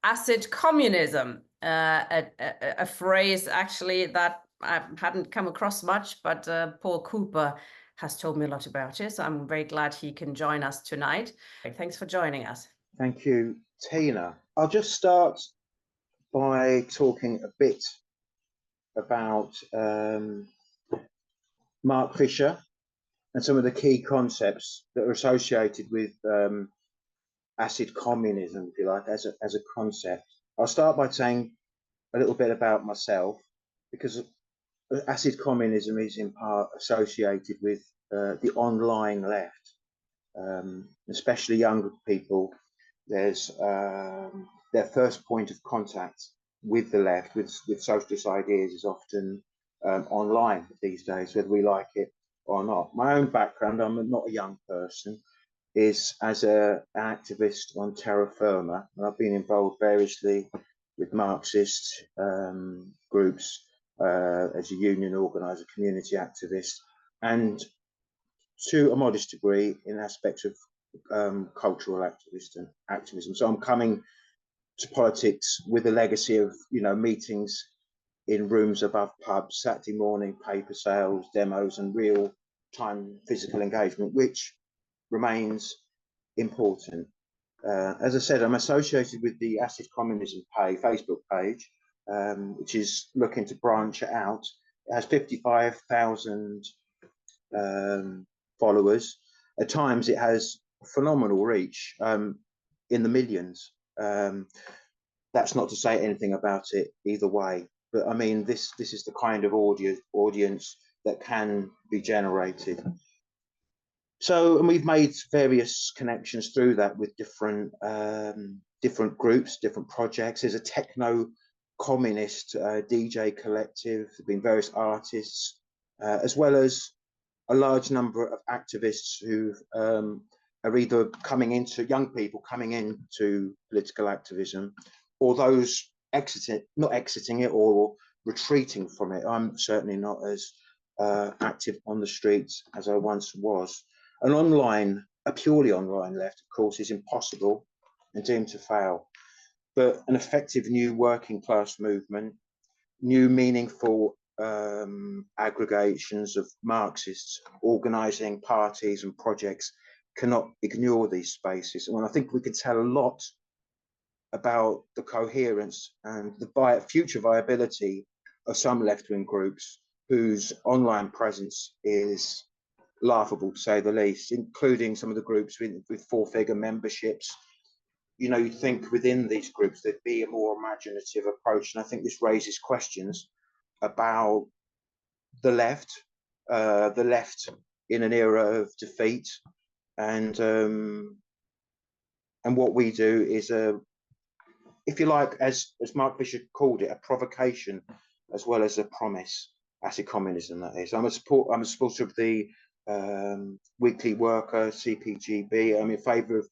acid communism, a phrase actually that I hadn't come across much, but Paul Cooper has told me a lot about it. So I'm very glad he can join us tonight. Thanks for joining us. Thank you, Tina. I'll just start by talking a bit about Mark Fisher and some of the key concepts that are associated with acid communism, if you like, as a concept. I'll start by saying a little bit about myself, because acid communism is in part associated with the online left, especially younger people. There's their first point of contact with the left, with socialist ideas, is often online these days, whether we like it or not. My own background, I'm not a young person, is as an activist on terra firma, and I've been involved variously with Marxist groups as a union organizer, community activist, and to a modest degree in aspects of cultural activism. So I'm coming to politics with a legacy of, meetings in rooms above pubs, Saturday morning paper sales, demos, and real time physical engagement, which remains important. As I said, I'm associated with the Acid Communism Facebook page, which is looking to branch out. It has 55,000 followers. At times, it has phenomenal reach in the millions. That's not to say anything about it either way, but I mean, this is the kind of audience that can be generated. So, and we've made various connections through that with different groups, different projects. There's a techno communist DJ collective. There've been various artists, as well as a large number of activists who are either young people coming into political activism, or those not exiting it or retreating from it. I'm certainly not as active on the streets as I once was. A purely online left, of course, is impossible and doomed to fail. But an effective new working class movement, new meaningful aggregations of Marxists organizing parties and projects cannot ignore these spaces. And I think we can tell a lot about the coherence and the future viability of some left-wing groups whose online presence is laughable, to say the least, including some of the groups with four-figure memberships. You'd think within these groups there'd be a more imaginative approach, and I think this raises questions about the left in an era of defeat, and what we do is if you like, as Mark Fisher called it, a provocation as well as a promise. Acid communism, that is. I'm a supporter of the Weekly Worker, CPGB. I'm in favour of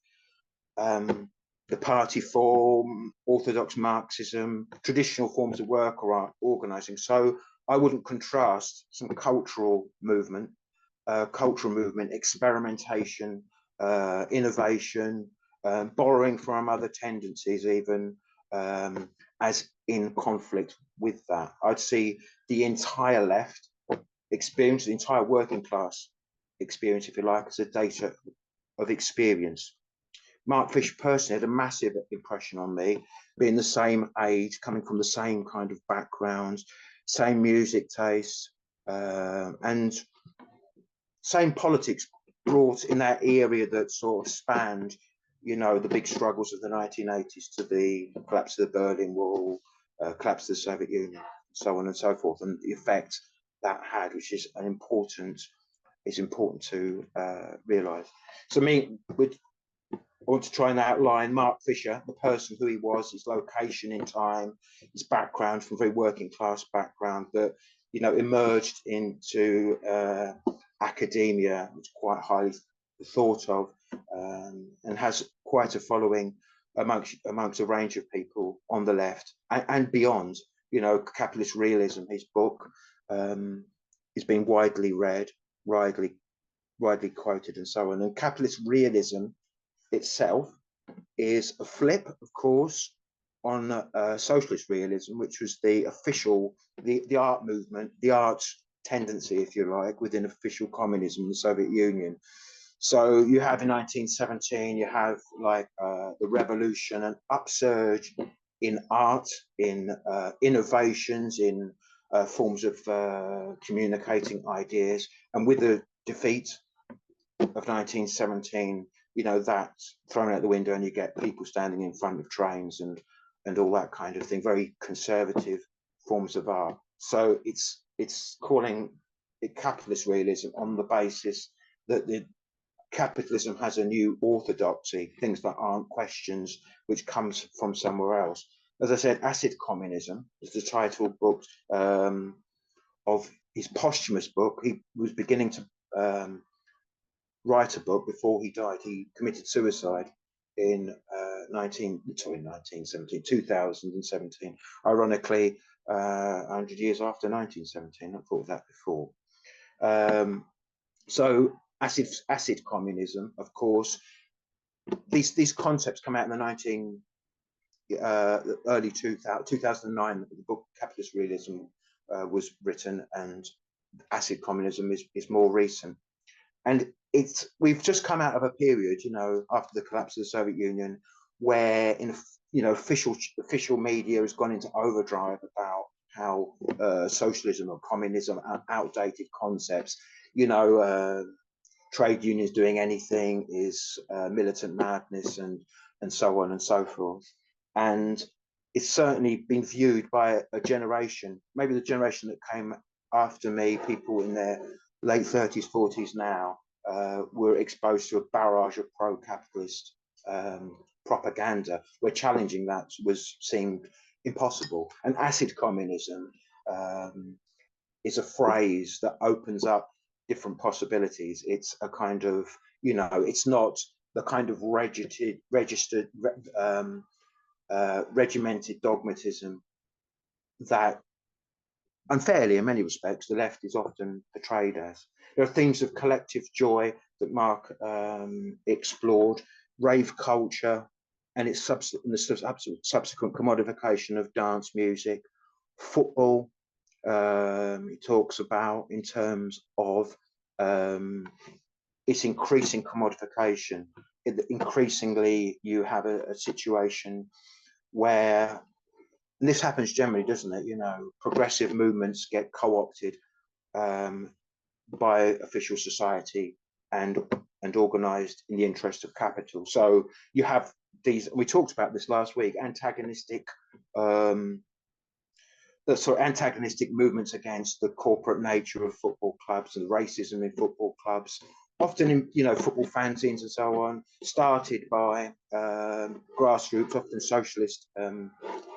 the party form, orthodox Marxism, traditional forms of work or organising. So I wouldn't contrast some cultural movement, experimentation, innovation, borrowing from other tendencies, even as in conflict with that. I'd see the entire left experience, the entire working class experience, if you like, as a data of experience. Mark Fisher personally had a massive impression on me, being the same age, coming from the same kind of background, same music taste, and same politics brought in that area that sort of spanned, the big struggles of the 1980s to the collapse of the Berlin Wall, collapse of the Soviet Union, so on and so forth, and the effect that had, which is important to realise. So I want to try and outline Mark Fisher, the person, who he was, his location in time, his background from a very working class background that, emerged into academia, which is quite highly thought of, and has quite a following amongst a range of people on the left and beyond. Capitalist Realism, his book, is being widely read, widely quoted, and so on. And Capitalist Realism itself is a flip, of course, on socialist realism, which was the official, the art movement, the arts tendency, if you like, within official communism in the Soviet Union. So you have in 1917, you have like the revolution, an upsurge in art, in innovations, in forms of communicating ideas. And with the defeat of 1917, you know, that's thrown out the window and you get people standing in front of trains and all that kind of thing, very conservative forms of art. So it's calling it capitalist realism on the basis that the capitalism has a new orthodoxy, things that aren't questions which comes from somewhere else. As I said, Acid Communism is the title book of his posthumous book. He was beginning to write a book before he died. He committed suicide in 2017, ironically, 100 years after 1917. I thought of that before. So acid communism, of course, these concepts come out in the early 2009. The book Capitalist Realism was written, and acid communism is more recent. And we've just come out of a period, you know, after the collapse of the Soviet Union, where official media has gone into overdrive about how socialism or communism are outdated concepts. You know, trade unions doing anything is militant madness, and so on and so forth. And it's certainly been viewed by a generation, maybe the generation that came after me, people in their late 30s, 40s now, were exposed to a barrage of pro-capitalist propaganda, where challenging that seemed impossible. And acid communism is a phrase that opens up different possibilities. It's a kind of, you know, it's not the kind of regimented dogmatism that, unfairly in many respects, the left is often portrayed as. There are themes of collective joy that Mark explored, rave culture, and its subsequent commodification of dance music, football. He talks about in terms of its increasing commodification. Increasingly, you have a situation where, and this happens generally, doesn't it? You know, progressive movements get co-opted by official society and organized in the interest of capital. So you have these, we talked about this last week, antagonistic movements against the corporate nature of football clubs and racism in football clubs, often in, you know, football fanzines and so on, started by grassroots, often socialist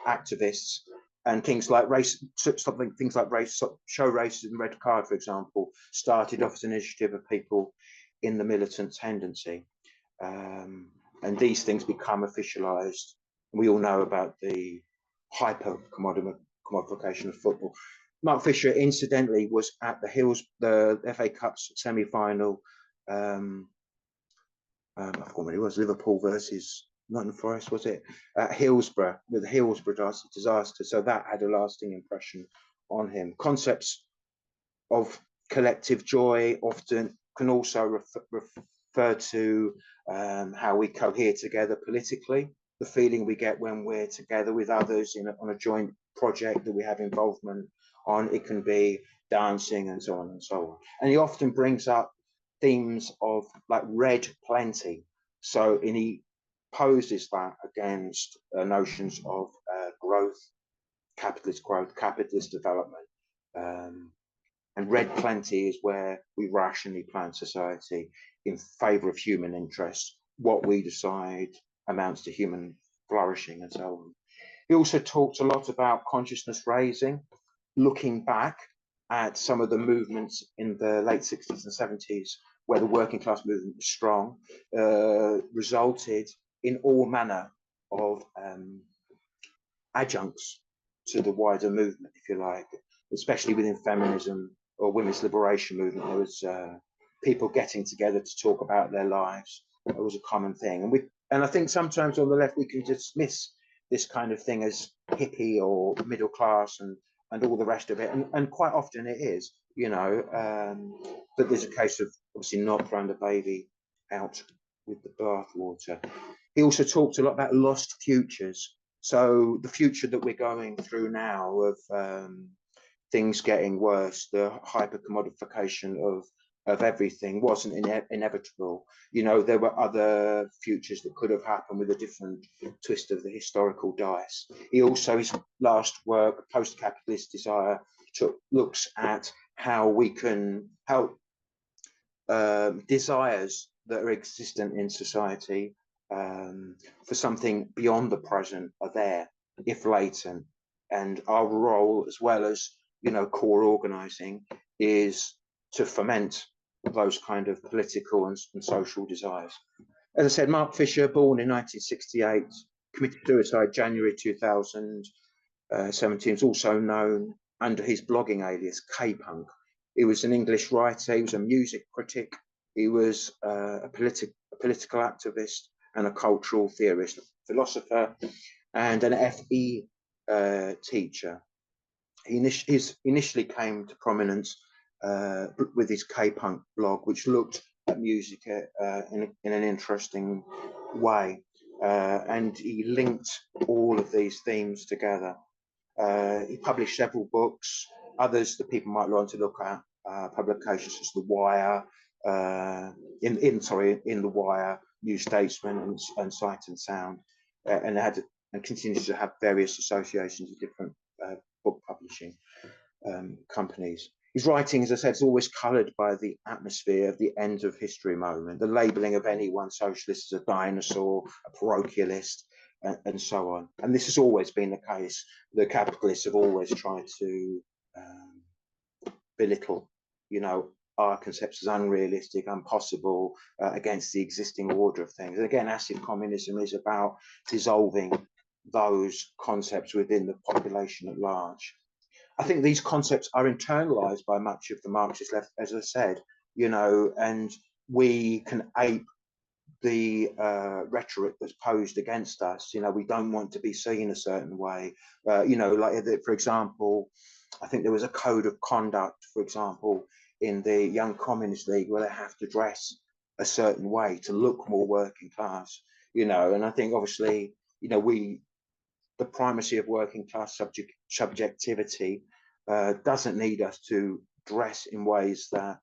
activists, and things like show racism, red card, for example, started off as an initiative of people in the militant tendency, and these things become officialized. We all know about the hyper commodification of football. Mark Fisher, incidentally, was at the FA Cup semi-final. I forgot what it was. Liverpool versus Nottingham Forest, was it? At Hillsborough, with the Hillsborough disaster. So that had a lasting impression on him. Concepts of collective joy often can also refer to how we cohere together politically, the feeling we get when we're together with others on a joint project that we have involvement on. It can be dancing and so on and so on. And he often brings up themes of like red plenty. So he poses that against notions of growth, capitalist development. And red plenty is where we rationally plan society in favor of human interests. What we decide amounts to human flourishing and so on. He also talks a lot about consciousness raising, looking back at some of the movements in the late 60s and 70s where the working class movement was strong, resulted in all manner of adjuncts to the wider movement, if you like, especially within feminism or women's liberation movement. There was people getting together to talk about their lives. It was a common thing. And I think sometimes on the left we can dismiss this kind of thing as hippie or middle class and all the rest of it, and quite often it is, you know, but there's a case of obviously not throwing the baby out with the bathwater. He also talked a lot about lost futures. So the future that we're going through now of things getting worse, the hyper commodification of everything wasn't inevitable. You know, there were other futures that could have happened with a different twist of the historical dice. He also, his last work, Post-Capitalist Desire, looks at how we can help desires that are existent in society for something beyond the present are there, if latent. And our role, as well as, you know, core organizing, is to foment those kind of political and social desires. As I said, Mark Fisher, born in 1968, committed suicide January 2017, is also known under his blogging alias K-Punk. He was an English writer, he was a music critic, he was a political activist and a cultural theorist, philosopher, and an FE teacher. He initially came to prominence with his K-Punk blog, which looked at music in an interesting way. And he linked all of these themes together. He published several books, others that people might want to look at, publications such as The Wire, in The Wire, New Statesman, and Sight and Sound, and continues to have various associations with different book publishing companies. His writing, as I said, is always coloured by the atmosphere of the end of history moment, the labelling of any one socialist as a dinosaur, a parochialist, and so on. And this has always been the case. The capitalists have always tried to belittle, you know, our concepts as unrealistic, impossible, against the existing order of things. And again, acid communism is about dissolving those concepts within the population at large. I think these concepts are internalized by much of the Marxist left, as I said, you know, and we can ape the rhetoric that's posed against us. You know, we don't want to be seen a certain way. You know, like, for example, I think there was a code of conduct, for example, in the Young Communist League, where they have to dress a certain way to look more working class, you know, and I think obviously, you know, the primacy of working class subjectivity doesn't need us to dress in ways that,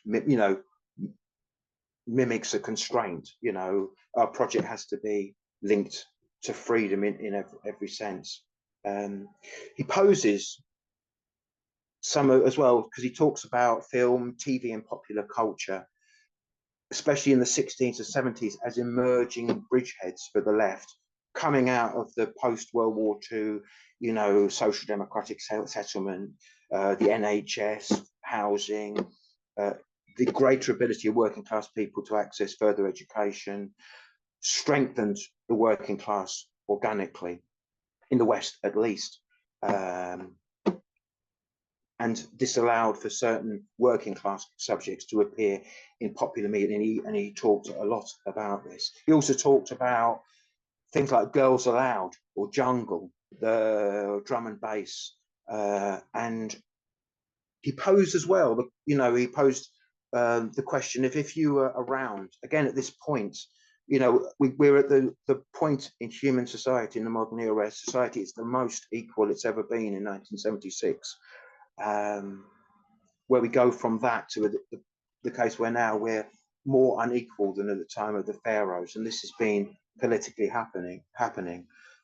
you know, mimics a constraint. You know, our project has to be linked to freedom in every sense. He poses some as well, because he talks about film, TV, and popular culture, especially in the 60s and 70s, as emerging bridgeheads for the left, coming out of the post-World War II, you know, social democratic settlement, the NHS, housing, the greater ability of working class people to access further education, strengthened the working class organically, in the West at least. And this allowed for certain working class subjects to appear in popular media, and he talked a lot about this. He also talked about things like Girls Aloud or Jungle, the drum and bass, and he posed as well, you know, he posed the question of, if you were around, again at this point, you know, we're at the point in human society, in the modern era, where society is the most equal it's ever been in 1976. Where we go from that to the case where now we're more unequal than at the time of the pharaohs, and this has been politically happening.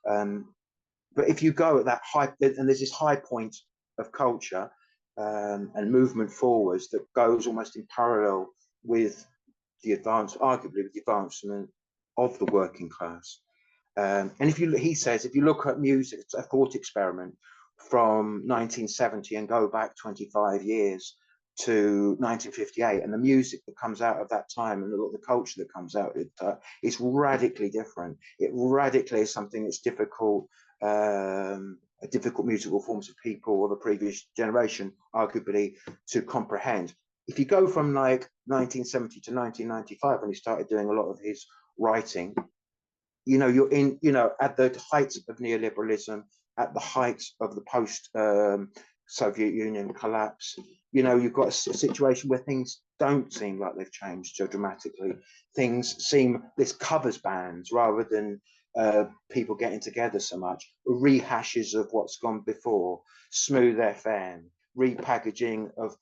But if you go at that high, and there's this high point of culture and movement forwards that goes almost in parallel with the arguably with the advancement of the working class. And he says, if you look at music, it's a thought experiment from 1970 and go back 25 years to 1958, and the music that comes out of that time and the culture that comes out of it is radically different. It radically is something that's difficult, a difficult musical forms of people of a previous generation, arguably, to comprehend. If you go from like 1970 to 1995, when he started doing a lot of his writing, you know, you're in, you know, at the height of neoliberalism, at the height of the post Soviet Union collapse, you know, you've got a situation where things don't seem like they've changed so dramatically. Things seem, this covers bands rather than people getting together so much, rehashes of what's gone before, smooth FM, repackaging of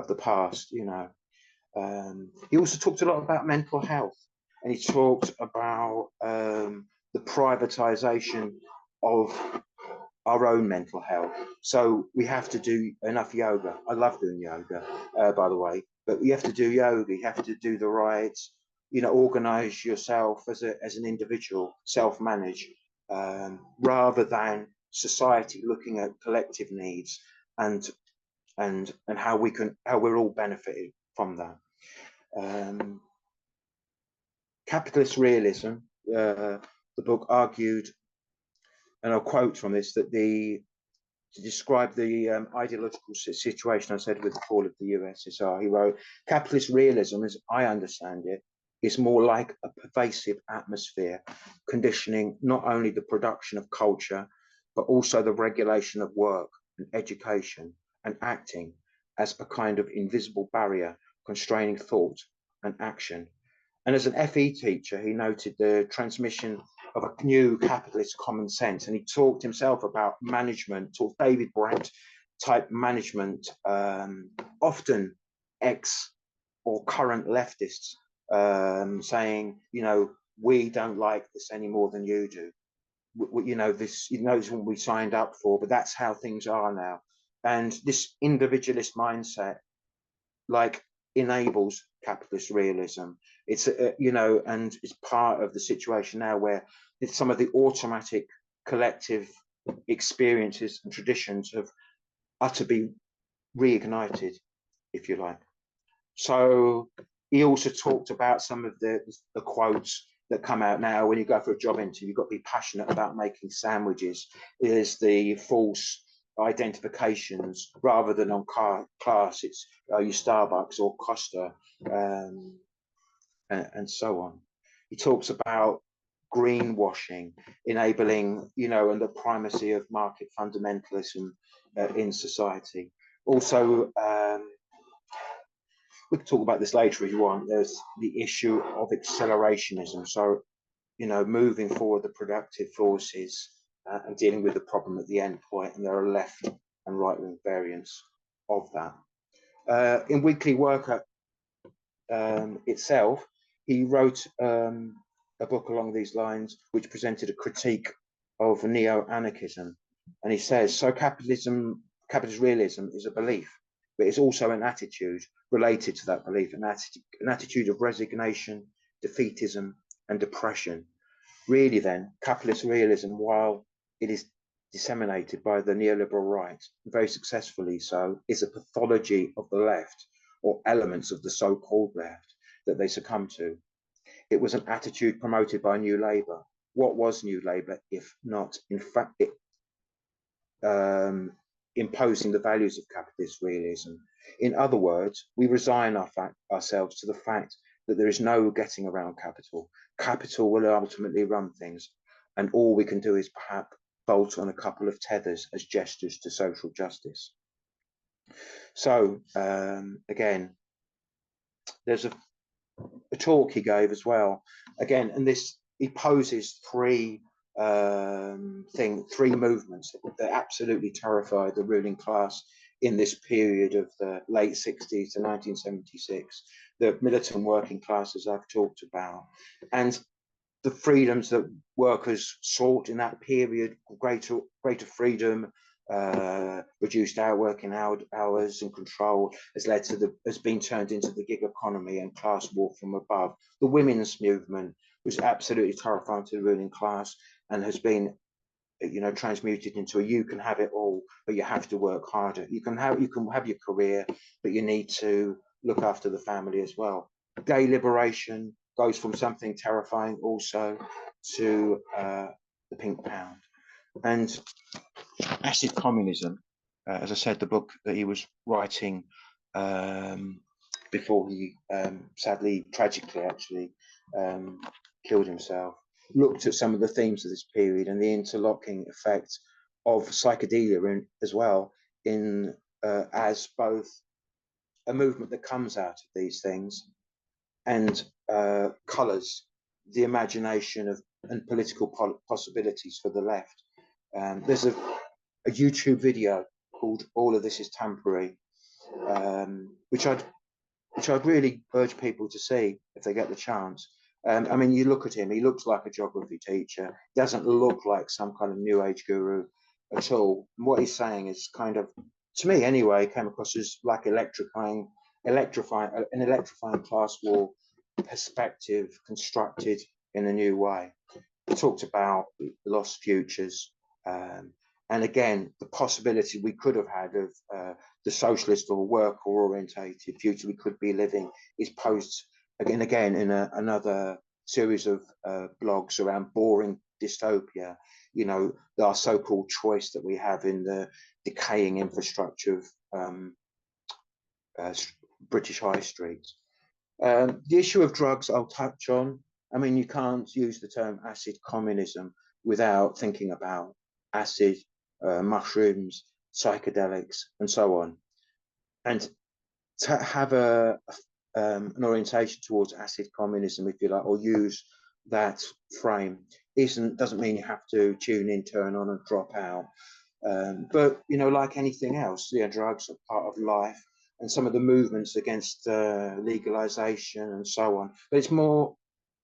the past, you know. He also talked a lot about mental health, and he talked about the privatization of our own mental health. So we have to do enough yoga. I love doing yoga, by the way, but you have to do yoga. You have to do the rides. You know, organize yourself as an individual, self-manage, rather than society looking at collective needs and how we're all benefited from that. Capitalist realism, the book argued, and I'll quote from this, that to describe the ideological situation I said with the fall of the USSR, he wrote, capitalist realism, as I understand it, is more like a pervasive atmosphere, conditioning not only the production of culture, but also the regulation of work and education and acting as a kind of invisible barrier constraining thought and action. And as an FE teacher, he noted the transmission of a new capitalist common sense. And he talked himself about management, talked David Brandt type management, often ex or current leftists saying, you know, we don't like this any more than you do. You know, this is what we signed up for, but that's how things are now. And this individualist mindset, like, enables capitalist realism. It's you know, and it's part of the situation now where some of the automatic collective experiences and traditions are to be reignited, if you like. So he also talked about some of the quotes that come out now when you go for a job interview. You've got to be passionate about making sandwiches. There's the false identifications rather than on class. It's your Starbucks or Costa, and so on. He talks about greenwashing, enabling, you know, and the primacy of market fundamentalism in society. Also, we can talk about this later if you want. There's the issue of accelerationism. So, you know, moving forward the productive forces and dealing with the problem at the end point, and there are left and right wing variants of that. In Weekly Worker itself, he wrote a book along these lines, which presented a critique of neo-anarchism. And he says, so capitalist realism is a belief, but it's also an attitude related to that belief, an attitude of resignation, defeatism, and depression. Really then, capitalist realism, while it is disseminated by the neoliberal right, very successfully so, is a pathology of the left, or elements of the so-called left, that they succumb to. It was an attitude promoted by New Labour. What was New Labour if not, in fact, imposing the values of capitalist realism? In other words, we resign ourselves to the fact that there is no getting around capital. Capital will ultimately run things, and all we can do is perhaps bolt on a couple of tethers as gestures to social justice. So again, there's a talk he gave as well. Again, and this, he poses three movements that absolutely terrified the ruling class in this period of the late 60s to 1976, the militant working class, as I've talked about, and the freedoms that workers sought in that period, greater freedom, reduced working hours and control, has been turned into the gig economy and class war from above. The women's movement was absolutely terrifying to the ruling class and has been, you know, transmuted into a you can have it all, but you have to work harder. You can have your career, but you need to look after the family as well. Gay liberation goes from something terrifying also to the pink pound. And acid communism, as I said, the book that he was writing before he sadly, tragically actually, killed himself. looked at some of the themes of this period and the interlocking effect of psychedelia as well in as both a movement that comes out of these things and colours the imagination of and political possibilities for the left. There's a YouTube video called "All of This Is Temporary," which I'd really urge people to see if they get the chance. I mean, you look at him; he looks like a geography teacher. He doesn't look like some kind of new age guru at all. And what he's saying is kind of, to me anyway, came across as like electrifying an electrifying class war perspective constructed in a new way. He talked about lost futures, and again, the possibility we could have had of the socialist or worker orientated future we could be living is posed again in another series of blogs around boring dystopia. You know, our so-called choice that we have in the decaying infrastructure of British high streets. The issue of drugs I'll touch on. I mean, you can't use the term acid communism without thinking about acid, mushrooms, psychedelics, and so on. And to have an orientation towards acid communism, if you like, or use that frame, doesn't mean you have to tune in, turn on, and drop out. But you know, like anything else, drugs are part of life, and some of the movements against legalization and so on. But it's more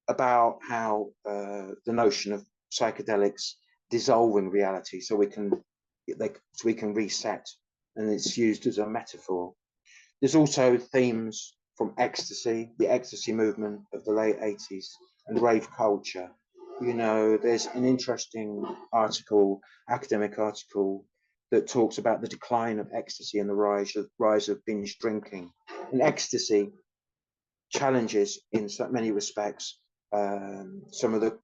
about how the notion of psychedelics dissolving reality, so we can reset, and it's used as a metaphor. There's also themes from ecstasy, the ecstasy movement of the late 80s, and rave culture. You know, there's an interesting academic article, that talks about the decline of ecstasy and the rise of binge drinking. And ecstasy challenges, in so many respects, some of the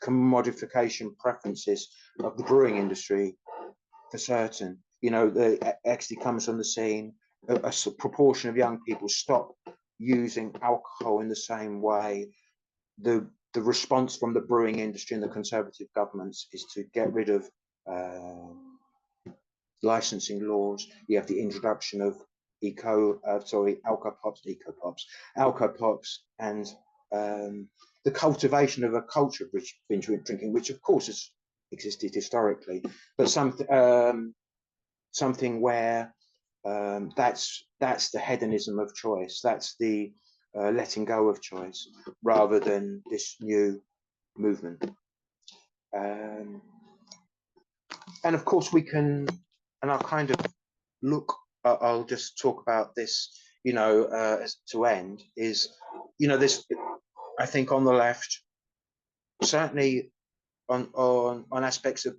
commodification preferences of the brewing industry, for certain. You know, the ecstasy comes on the scene, a proportion of young people stop using alcohol in the same way. The response from the brewing industry and the conservative governments is to get rid of licensing laws. You have the introduction of alcopops, and the cultivation of a culture of binge drinking, which of course has existed historically, but something where that's the hedonism of choice. That's the letting go of choice, rather than this new movement. And of course we can, and I'll kind of I'll just talk about this, you know, to end, is, you know, this, I think on the left, certainly on aspects of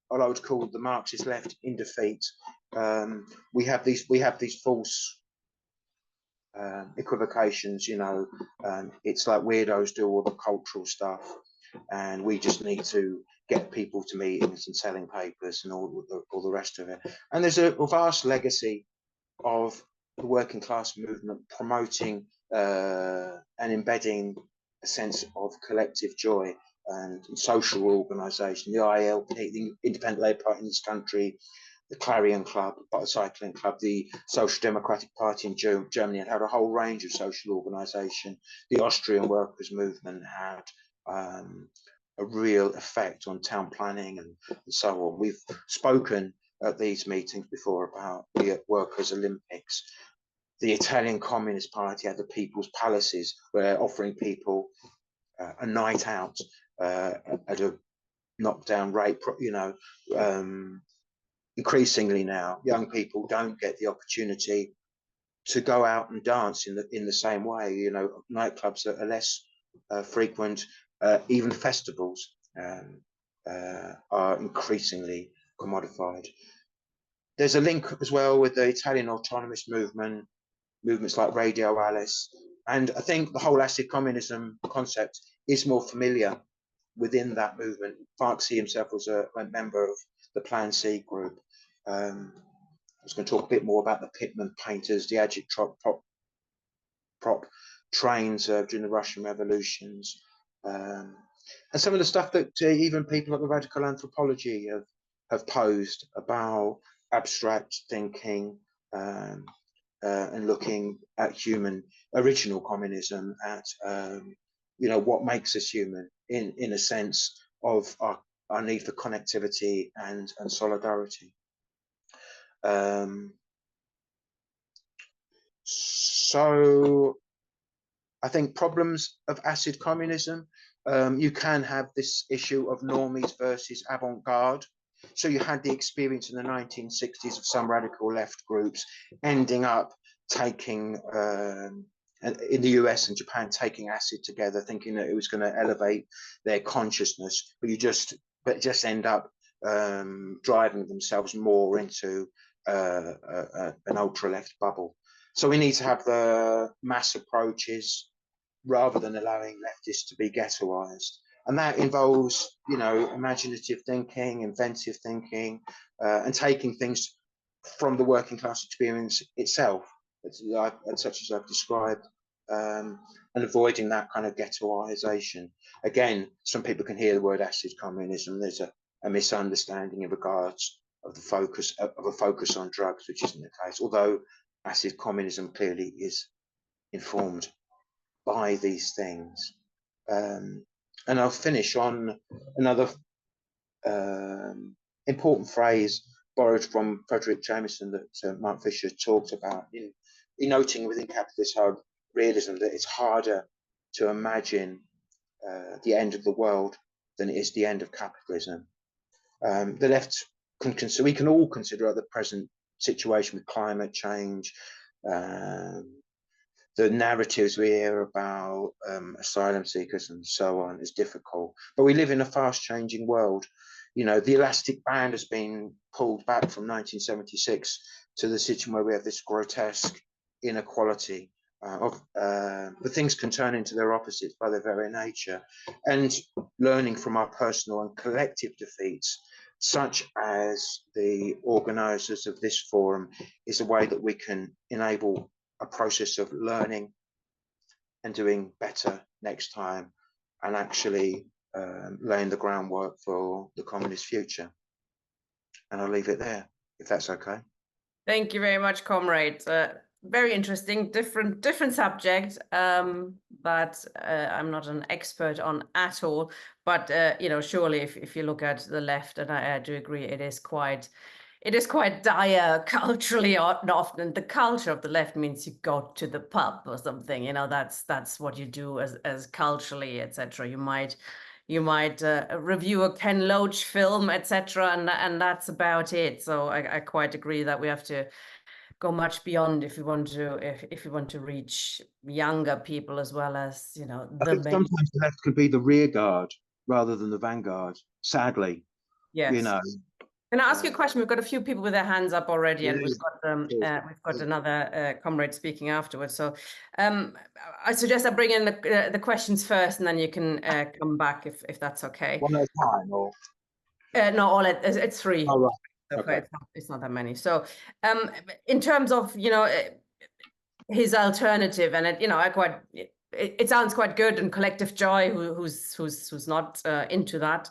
what I would call the Marxist left in defeat, we have these false equivocations, you know. It's like weirdos do all the cultural stuff, and we just need to get people to meetings and selling papers and all the rest of it. And there's a vast legacy of the working class movement promoting and embedding a sense of collective joy and social organisation. The ILP, the Independent Labour Party in this country, the Clarion Club, the Cycling Club, the Social Democratic Party in Germany had a whole range of social organisation. The Austrian workers' movement had a real effect on town planning and so on. We've spoken at these meetings before about the Workers' Olympics. The Italian Communist Party had the People's Palaces, where offering people a night out at a knockdown rate, you know. Increasingly now, young people don't get the opportunity to go out and dance in the same way. You know, nightclubs are less frequent. Even festivals are increasingly commodified. There's a link as well with the Italian autonomous movements like Radio Alice, and I think the whole acid communism concept is more familiar within that movement. Farksy himself was a member of the Plan C group. I was going to talk a bit more about the Pitman painters, the agitprop trains during the Russian revolutions. some of the stuff that even people like the radical anthropology have posed about abstract thinking, and looking at human original communism, at what makes us human in a sense of our need for connectivity and solidarity. So I think problems of acid communism, you can have this issue of normies versus avant-garde. So you had the experience in the 1960s of some radical left groups ending up taking, in the US and Japan, taking acid together, thinking that it was going to elevate their consciousness, but just end up driving themselves more into an ultra-left bubble. So we need to have the mass approaches rather than allowing leftists to be ghettoized. And that involves, imaginative thinking, inventive thinking, and taking things from the working class experience itself, such as I've described, and avoiding that kind of ghettoization. Again, some people can hear the word acid communism. There's a misunderstanding in regards of a focus on drugs, which isn't the case. Although acid communism clearly is informed by these things. And I'll finish on another important phrase borrowed from Frederick Jameson that Mark Fisher talked about in noting within capitalist realism that it's harder to imagine the end of the world than it is the end of capitalism. The left we can all consider the present situation with climate change, the narratives we hear about asylum seekers and so on is difficult. But we live in a fast-changing world. The elastic band has been pulled back from 1976 to the situation where we have this grotesque inequality but things can turn into their opposites by their very nature. And learning from our personal and collective defeats, such as the organisers of this forum, is a way that we can enable a process of learning and doing better next time, and actually laying the groundwork for the communist future. And I'll leave it there, if that's okay. Thank you very much, comrade. Very interesting, different subject, but I'm not an expert on at all. But surely if you look at the left, and I do agree, it is quite dire culturally. Often the culture of the left means you go to the pub or something. That's what you do as culturally, etc. You might review a Ken Loach film, etc., and that's about it. So I quite agree that we have to go much beyond if we want to reach younger people, as well as I think sometimes the left could be the rear guard rather than the vanguard, sadly. Yes. Can I ask you a question? We've got a few people with their hands up already, and we've got another comrade speaking afterwards. So I suggest I bring in the questions first, and then you can come back if that's okay. One at a time, or no, it's three. Oh, right. Okay. It's not that many. So in terms of his alternative, and it sounds quite good, and collective joy, who's not into that,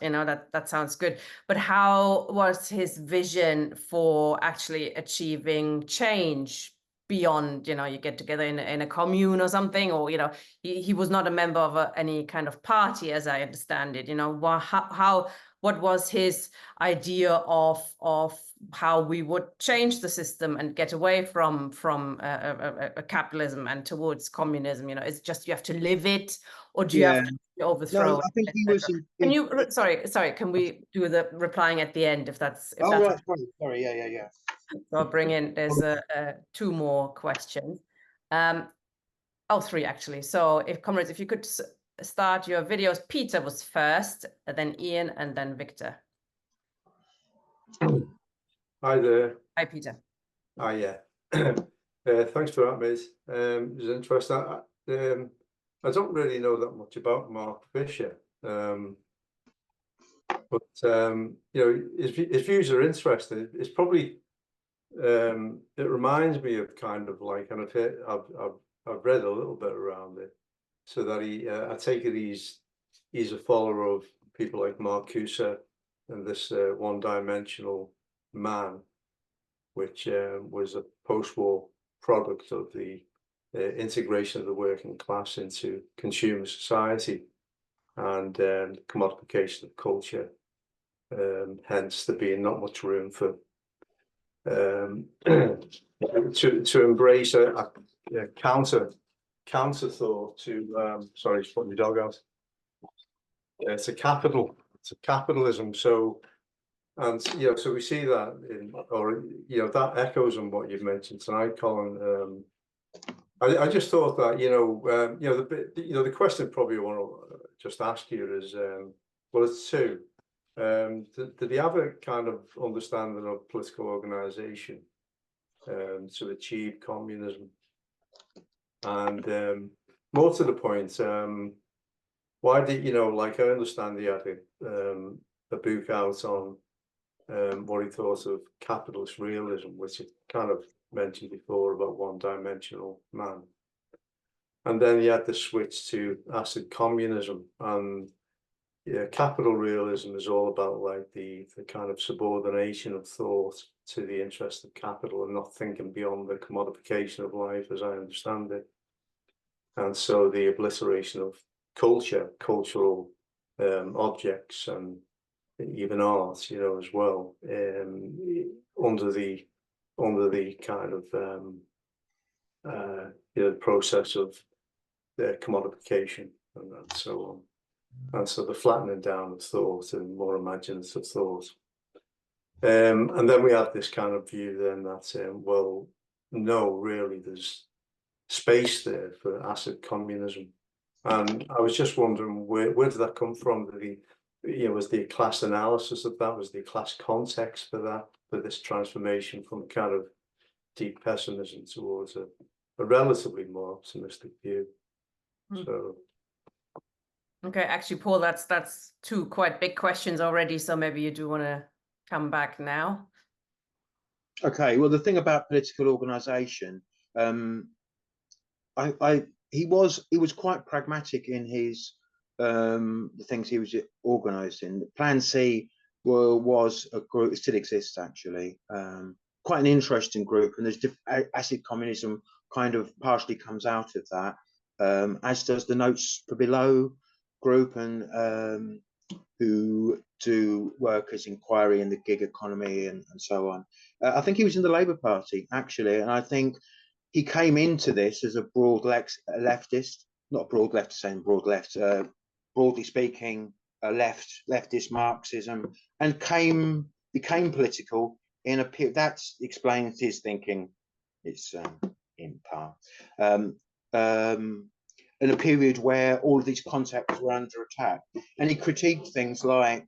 that sounds good. But how was his vision for actually achieving change beyond, you get together in a commune or something, or he was not a member of any kind of party, as I understand it. What was his idea of how we would change the system and get away from capitalism and towards communism? It's just you have to live it, or do you have to overthrow No, I think he was. Can you? Sorry. Can we do the replying at the end if that's? Right. Sorry. Yeah. So I'll bring in. There's two more questions. Three actually. So comrades, if you could start your videos. Peter was first, then Ian, and then Victor. Hi there. Hi, Peter. Hi, yeah. Thanks for that, Miz. It was interesting. I don't really know that much about Mark Fisher, but his views are interesting. It's probably it reminds me of kind of like, and I've read a little bit around it, so that I take it he's he's a follower of people like Marcuse and this one-dimensional man, which was a post-war product of the integration of the working class into consumer society and commodification of culture. Hence, there being not much room for to embrace a counter thought to sorry, just putting the dog out. It's a capitalism. So, and so we see that in, or that echoes on what you've mentioned tonight, Colin. I just thought that the question probably I want to just ask you is well, it's two. Did he have a kind of understanding of political organization to achieve communism? And more to the point, why did like I understand he had a book out on what he thought of capitalist realism, which he kind of mentioned before about one-dimensional man, and then he had the switch to acid communism. And capital realism is all about like the kind of subordination of thought to the interest of capital and not thinking beyond the commodification of life, as I understand it. And so the obliteration of cultural objects, and even art, as well, under the kind of process of commodification and so on. And so the flattening down of thought and more imaginative thought. And then we have this kind of view then that, well, no, really, there's space there for acid communism. And I was just wondering, where did that come from? Was the class analysis of that? Was the class context for that, for this transformation from a kind of deep pessimism towards a relatively more optimistic view? So. Okay, actually, Paul, that's two quite big questions already. So maybe you do want to come back now. Okay. Well, the thing about political organisation, he was quite pragmatic in his the things he was organising. Plan C was a group, it still exists actually, quite an interesting group, and there's acid communism kind of partially comes out of that, as does the Notes for Below group, and who do work as inquiry in the gig economy and so on. I think he was in the Labour Party actually, and I think he came into this as a broad leftist, not broad left, saying broad left, broadly speaking, leftist Marxism, and became political in a period that explains his thinking. It's in part in a period where all of these concepts were under attack, and he critiqued things like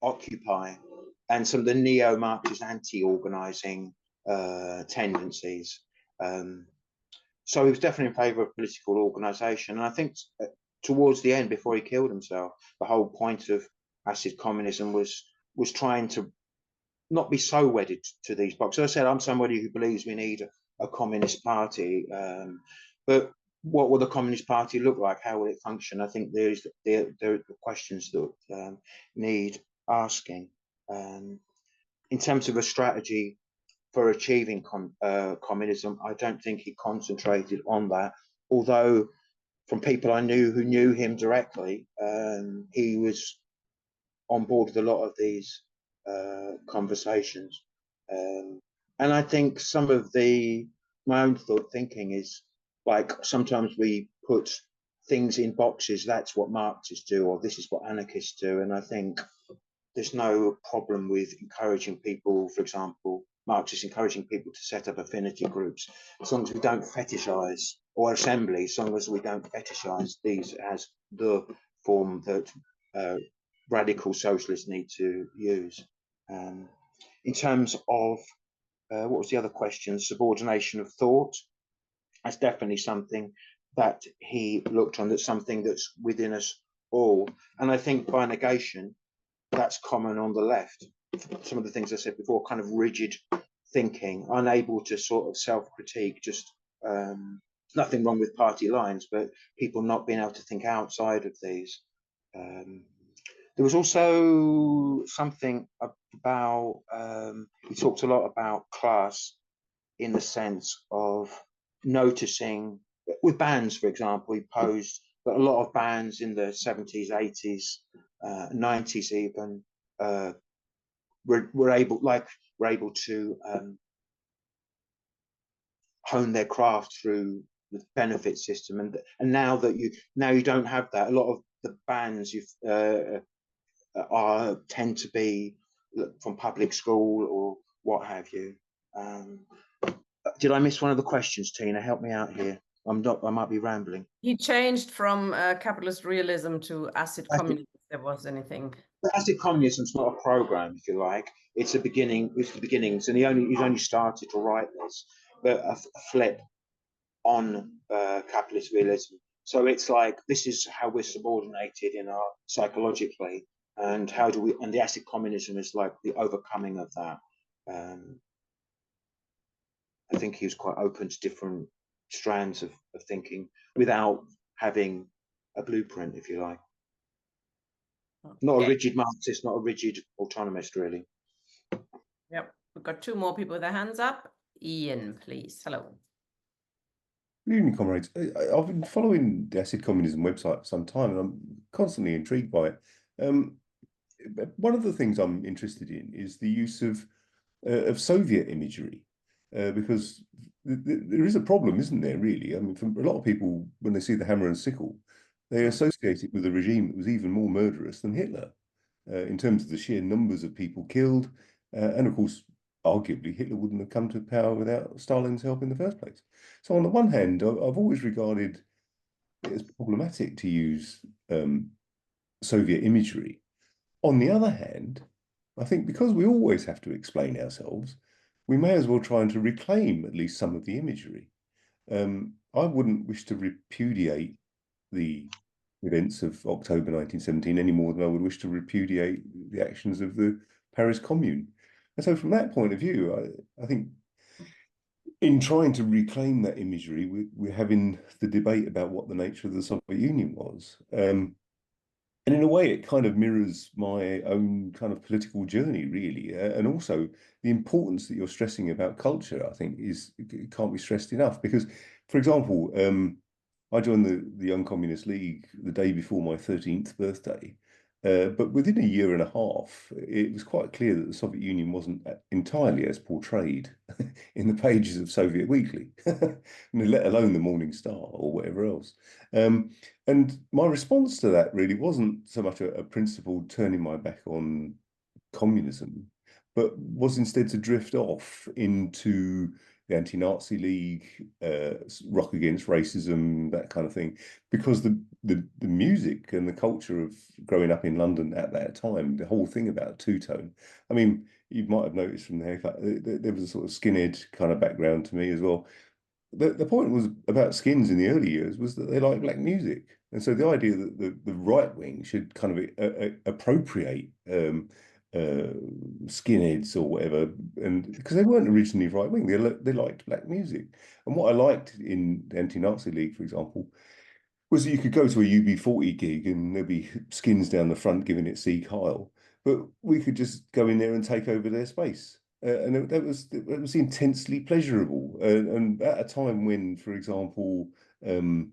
Occupy and some of the neo-Marxist anti-organising tendencies. So he was definitely in favour of political organisation, and I think towards the end, before he killed himself, the whole point of acid communism was trying to not be so wedded to these boxes. As I said, I'm somebody who believes we need a communist party, but what will the Communist Party look like? How will it function? I think there are questions that need asking. In terms of a strategy for achieving communism, I don't think he concentrated on that. Although, from people I knew who knew him directly, he was on board with a lot of these conversations. And I think some of my own thinking is, like, sometimes we put things in boxes. That's what Marxists do, or this is what anarchists do. And I think there's no problem with encouraging people, for example, Marxists encouraging people to set up affinity groups, as long as we don't fetishize, or assemblies, as long as we don't fetishize these as the form that radical socialists need to use. In terms of, what was the other question? Subordination of thought. That's definitely something that he looked on, that's something that's within us all. And I think by negation, that's common on the left. Some of the things I said before, kind of rigid thinking, unable to sort of self-critique, just nothing wrong with party lines, but people not being able to think outside of these. There was also something about, he talked a lot about class in the sense of noticing, with bands, for example, he posed that a lot of bands in the 70s, 80s, 90s even, were able to hone their craft through the benefit system, and now you don't have that. A lot of the bands tend to be from public school or what have you. Did I miss one of the questions, Tina? Help me out here. I might be rambling. He changed from capitalist realism to acid communism, if there was anything. Acid communism's not a program, if you like. It's the beginning. It's the beginnings, and he's only started to write this, but a flip on capitalist realism. So it's like, this is how we're subordinated in our psychologically, and how do we? And the acid communism is like the overcoming of that. I think he was quite open to different strands of thinking without having a blueprint, if you like. Not a rigid Marxist, not a rigid autonomist, really. Yep, we've got two more people with their hands up. Ian, please. Hello. Good evening, comrades. I've been following the Acid Communism website for some time, and I'm constantly intrigued by it. One of the things I'm interested in is the use of Soviet imagery, because there is a problem, isn't there, really? I mean, for a lot of people, when they see the hammer and sickle, they associate it with a regime that was even more murderous than Hitler, in terms of the sheer numbers of people killed. And of course, arguably, Hitler wouldn't have come to power without Stalin's help in the first place. So on the one hand, I've always regarded it as problematic to use Soviet imagery. On the other hand, I think because we always have to explain ourselves, we may as well try to reclaim at least some of the imagery. I wouldn't wish to repudiate the events of October 1917 any more than I would wish to repudiate the actions of the Paris Commune. And so from that point of view, I think in trying to reclaim that imagery, we're having the debate about what the nature of the Soviet Union was. And in a way, it kind of mirrors my own kind of political journey, really. And also the importance that you're stressing about culture, I think, can't be stressed enough. Because, for example, I joined the Young Communist League the day before my 13th birthday. But within a year and a half, it was quite clear that the Soviet Union wasn't entirely as portrayed in the pages of Soviet Weekly, let alone the Morning Star or whatever else. And my response to that really wasn't so much a principled turning my back on communism, but was instead to drift off into the Anti-Nazi League, Rock Against Racism, that kind of thing, because the music and the culture of growing up in London at that time, the whole thing about two-tone. I mean, you might have noticed from the haircut, there was a sort of skinhead kind of background to me as well. The point was about Skins in the early years was that they liked black music. And so the idea that the right wing should kind of appropriate skinheads or whatever, and because they weren't originally right wing, they liked black music. And what I liked in the Anti-Nazi League, for example, was that you could go to a UB40 gig and there'd be Skins down the front giving it Sieg Heil, but we could just go in there and take over their space. And it was intensely pleasurable. And at a time when, for example, the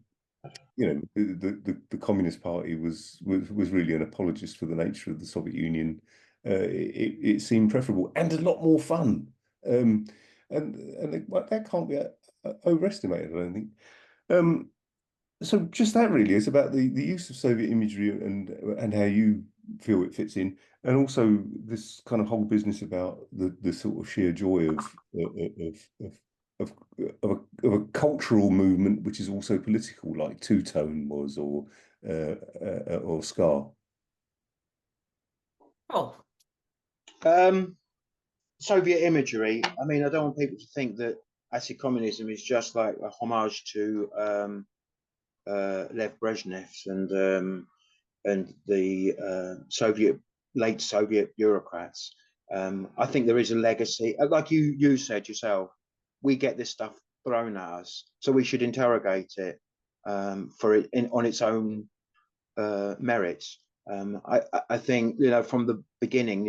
Communist Party was really an apologist for the nature of the Soviet Union, it seemed preferable and a lot more fun. And that can't be overestimated, I don't think. So just that really is about the use of Soviet imagery and how you feel it fits in, and also this kind of whole business about the sort of sheer joy of a cultural movement which is also political, like two-tone was, or ska. Oh, Soviet imagery. I mean, I don't want people to think that acid communism is just like a homage to Lev Brezhnev and the late Soviet bureaucrats. I think there is a legacy, like you said yourself. We get this stuff thrown at us, so we should interrogate it on its own merits. I think, from the beginning,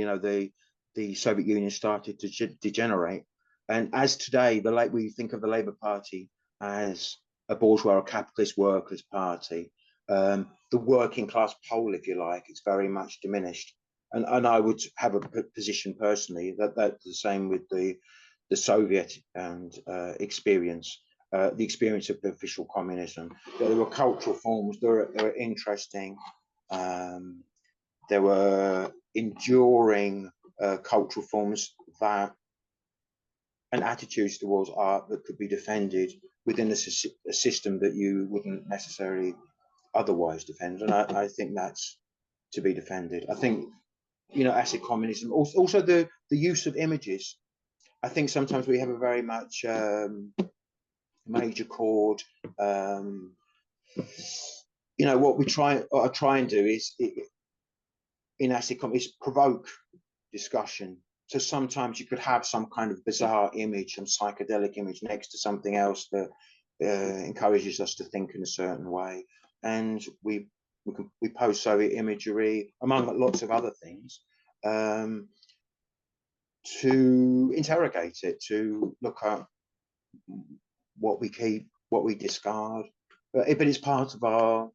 the Soviet Union started to degenerate, and as today, we think of the Labour Party as a bourgeois or capitalist workers' party. The working class pole, if you like, it's very much diminished, and I would have a position personally that that's the same with the Soviet and experience. The experience of official communism. There were cultural forms. They were interesting. There were enduring cultural forms that and attitudes towards art that could be defended within a system that you wouldn't necessarily otherwise defend. And I think that's to be defended. I think, acid communism, also the use of images. I think sometimes we have a very much major chord. What I try and do is in acid communism is provoke discussion. So sometimes you could have some kind of bizarre image, some psychedelic image next to something else that encourages us to think in a certain way, and we post Soviet imagery among lots of other things to interrogate it, to look at what we keep, what we discard, but it's part of our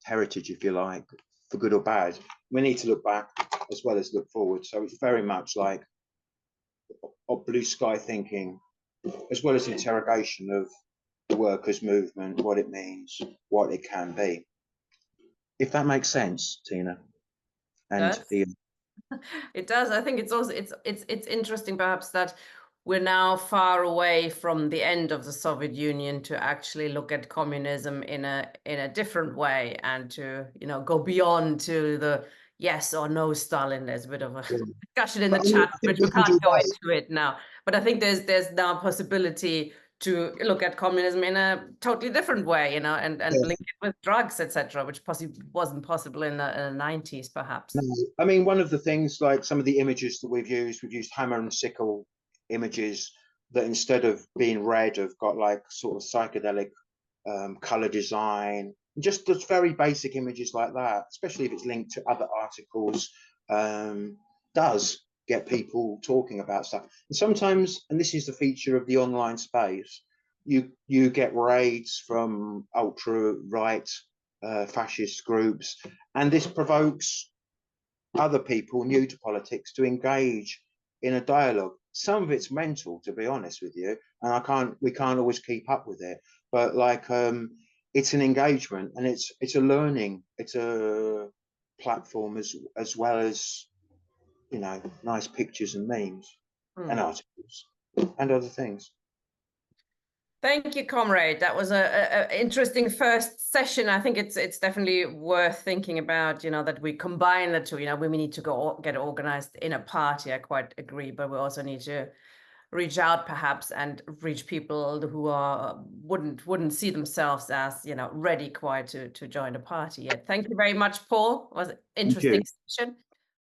heritage, if you like, for good or bad. We need to look back as well as look forward. So it's very much like a blue sky thinking, as well as interrogation of the workers' movement, what it means, what it can be. If that makes sense, Tina and Ian. It does. I think it's also it's interesting perhaps that we're now far away from the end of the Soviet Union to actually look at communism in a different way, and to go beyond to the yes or no Stalin. There's a bit of a discussion in the chat, which we can't go into it now. But I think there's now a possibility to look at communism in a totally different way, and link it with drugs, etc., which possibly wasn't possible in the 90s, perhaps. No. I mean, one of the things, like some of the images that we've used hammer and sickle images that instead of being red have got like sort of psychedelic color design, just very basic images like that, especially if it's linked to other articles, does get people talking about stuff. And sometimes, and this is the feature of the online space, you get raids from ultra-right fascist groups, and this provokes other people new to politics to engage in a dialogue. Some of it's mental, to be honest with you, and we can't always keep up with it, but like it's an engagement, and it's a learning, it's a platform as well as nice pictures and memes and articles and other things. Thank you, comrade. That was a interesting first session. I think it's definitely worth thinking about, that we combine the two. We need to go get organized in a party. I quite agree, but we also need to reach out perhaps and reach people who wouldn't see themselves as ready quite to join a party yet. Thank you very much, Paul. It was an interesting session.